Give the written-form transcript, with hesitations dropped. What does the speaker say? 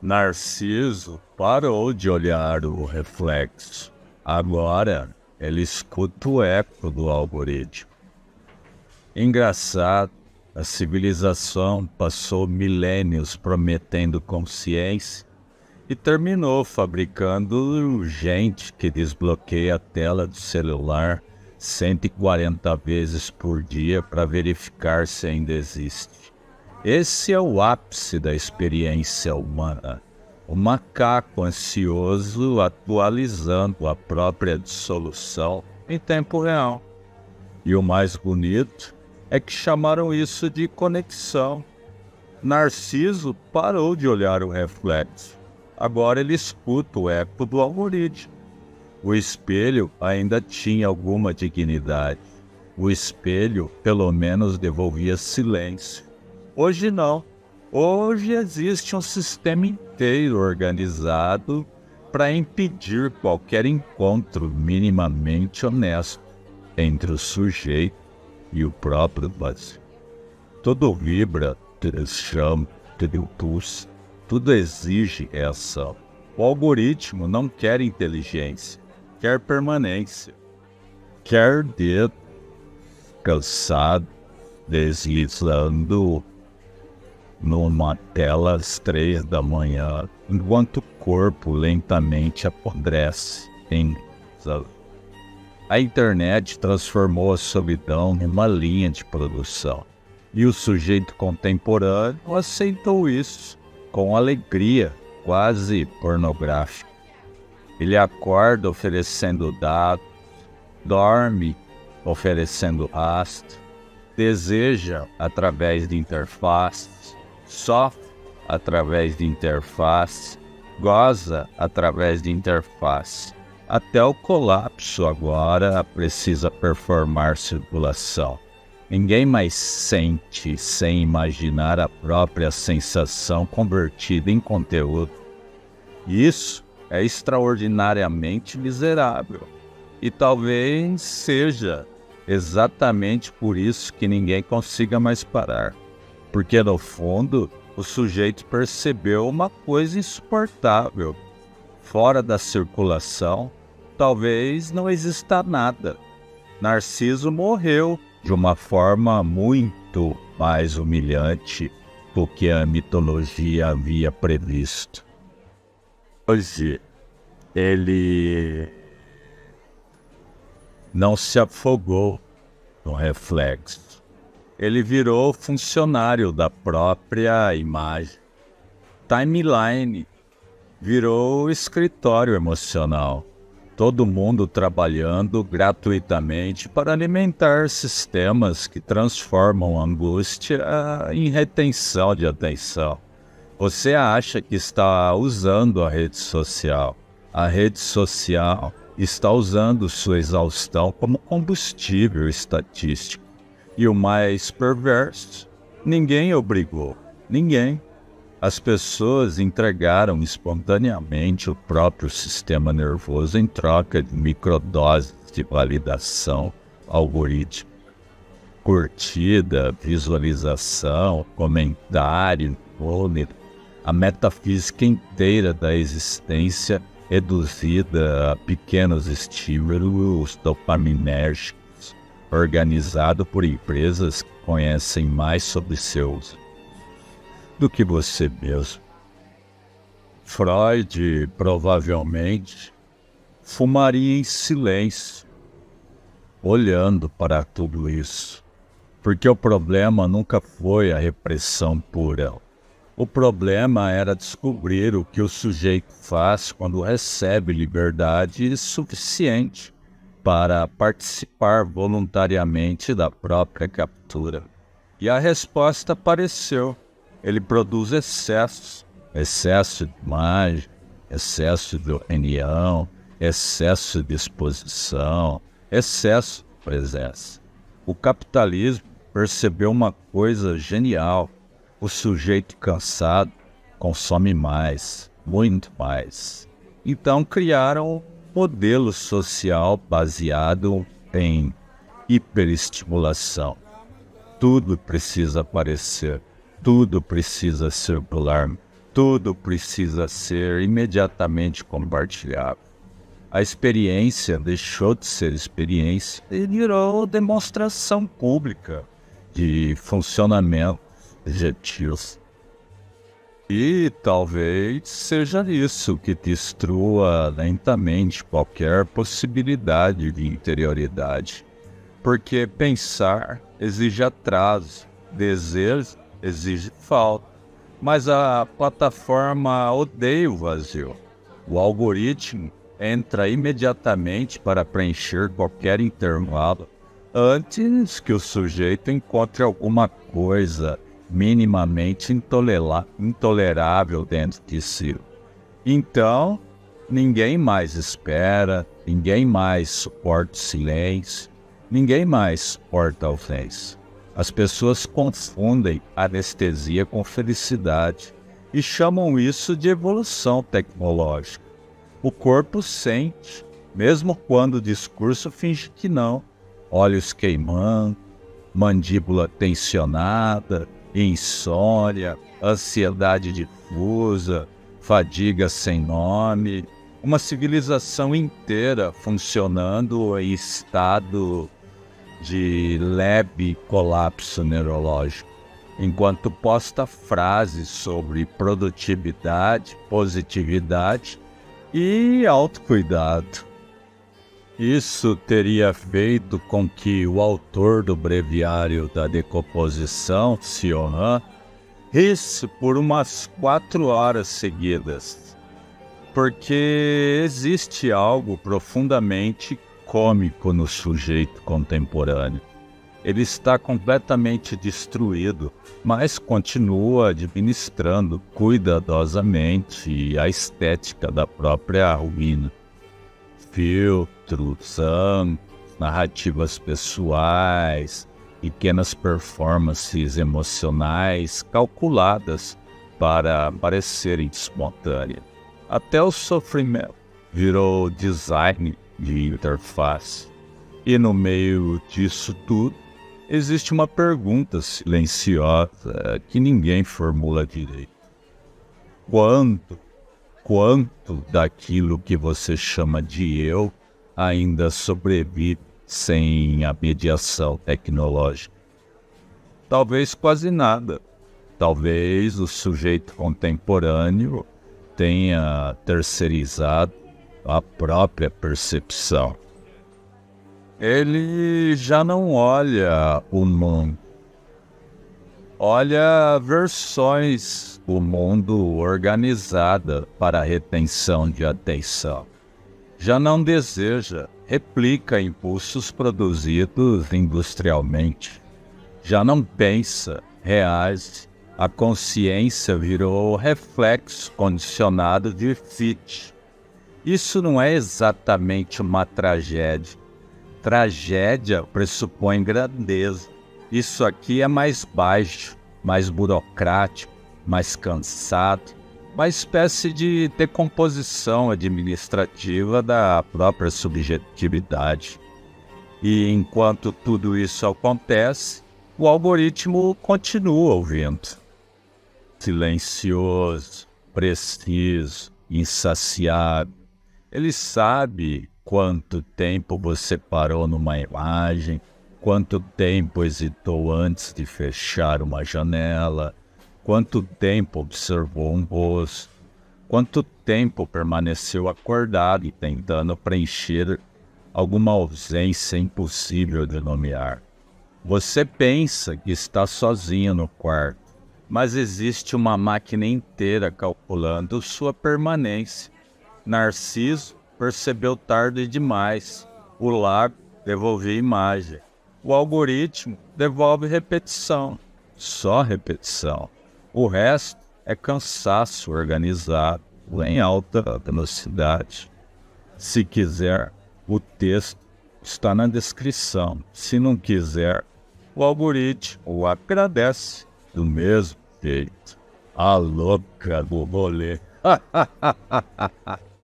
Narciso parou de olhar o reflexo. Agora ele escuta o eco do algoritmo. Engraçado, a civilização passou milênios prometendo consciência e terminou fabricando gente que desbloqueia a tela do celular 140 vezes por dia para verificar se ainda existe. Esse é o ápice da experiência humana. O macaco ansioso atualizando a própria dissolução em tempo real. E o mais bonito é que chamaram isso de conexão. Narciso parou de olhar o reflexo. Agora ele escuta o eco do algoritmo. O espelho ainda tinha alguma dignidade. O espelho, pelo menos, devolvia silêncio. Hoje não. Hoje existe um sistema inteiro organizado para impedir qualquer encontro minimamente honesto entre o sujeito e o próprio vazio. Tudo vibra, tudo chama, tudo pulsa, tudo exige reação. O algoritmo não quer inteligência, quer permanência, quer dedo cansado, deslizando numa tela às 3 da manhã, enquanto o corpo lentamente apodrece. A internet transformou a solidão numa linha de produção, e o sujeito contemporâneo aceitou isso com alegria quase pornográfica. Ele acorda oferecendo dados, dorme oferecendo rastro, deseja através de interfaces, sofre através de interface, goza através de interface. Até o colapso agora precisa performar circulação. Ninguém mais sente sem imaginar a própria sensação convertida em conteúdo. Isso é extraordinariamente miserável. E talvez seja exatamente por isso que ninguém consiga mais parar. Porque, no fundo, o sujeito percebeu uma coisa insuportável. Fora da circulação, talvez não exista nada. Narciso morreu de uma forma muito mais humilhante do que a mitologia havia previsto. Hoje, ele não se afogou no reflexo. Ele virou funcionário da própria imagem. Timeline virou escritório emocional. Todo mundo trabalhando gratuitamente para alimentar sistemas que transformam a angústia em retenção de atenção. Você acha que está usando a rede social. A rede social está usando sua exaustão como combustível estatístico. E o mais perverso, ninguém obrigou, ninguém. As pessoas entregaram espontaneamente o próprio sistema nervoso em troca de microdoses de validação algorítmica. Curtida, visualização, comentário, a metafísica inteira da existência reduzida a pequenos estímulos dopaminérgicos, organizado por empresas que conhecem mais sobre seus do que você mesmo. Freud provavelmente fumaria em silêncio, olhando para tudo isso, porque o problema nunca foi a repressão pura. O problema era descobrir o que o sujeito faz quando recebe liberdade suficiente para participar voluntariamente da própria captura. E a resposta apareceu. Ele produz excessos, excesso de imagem, excesso de opinião, excesso de exposição, excesso de presença. O capitalismo percebeu uma coisa genial. O sujeito cansado consome mais, muito mais. Então criaram um modelo social baseado em hiperestimulação. Tudo precisa aparecer, tudo precisa circular, Tudo precisa ser imediatamente compartilhado. A experiência deixou de ser experiência e virou demonstração pública de funcionamento objetivos. E talvez seja isso que destrua lentamente qualquer possibilidade de interioridade. Porque pensar exige atraso, desejo exige falta. Mas a plataforma odeia o vazio. O algoritmo entra imediatamente para preencher qualquer intervalo antes que o sujeito encontre alguma coisa minimamente intolerável dentro de si. Então, ninguém mais espera, ninguém mais suporta o silêncio, ninguém mais suporta a ausência. As pessoas confundem anestesia com felicidade e chamam isso de evolução tecnológica. O corpo sente, mesmo quando o discurso finge que não. Olhos queimando, mandíbula tensionada, insônia, ansiedade difusa, fadiga sem nome, uma civilização inteira funcionando em estado de leve colapso neurológico, enquanto posta frases sobre produtividade, positividade e autocuidado. Isso teria feito com que o autor do Breviário da Decomposição, Cioran, risse por umas 4 horas seguidas, porque existe algo profundamente cômico no sujeito contemporâneo. Ele está completamente destruído, mas continua administrando cuidadosamente a estética da própria ruína. Filtros, ângulos, narrativas pessoais, pequenas performances emocionais calculadas para parecerem espontâneas. Até o sofrimento virou design de interface. E no meio disso tudo, existe uma pergunta silenciosa que ninguém formula direito. Quanto daquilo que você chama de eu ainda sobrevive sem a mediação tecnológica? Talvez quase nada. Talvez o sujeito contemporâneo tenha terceirizado a própria percepção. Ele já não olha o mundo, olha versões do mundo organizada para a retenção de atenção. Já não deseja, replica impulsos produzidos industrialmente. Já não pensa, reage. A consciência virou reflexo condicionado de fit. Isso não é exatamente uma tragédia. Tragédia pressupõe grandeza. Isso aqui é mais baixo, mais burocrático, mais cansado, uma espécie de decomposição administrativa da própria subjetividade. E enquanto tudo isso acontece, o algoritmo continua ouvindo. Silencioso, preciso, insaciável. Ele sabe quanto tempo você parou numa imagem, quanto tempo hesitou antes de fechar uma janela, quanto tempo observou um rosto, quanto tempo permaneceu acordado e tentando preencher alguma ausência impossível de nomear. Você pensa que está sozinho no quarto, mas existe uma máquina inteira calculando sua permanência. Narciso percebeu tarde demais. O lago devolveu imagem. O algoritmo devolve repetição. Só repetição. O resto é cansaço organizado em alta velocidade. Se quiser, o texto está na descrição. Se não quiser, o algoritmo o agradece do mesmo jeito. A louca do rolê.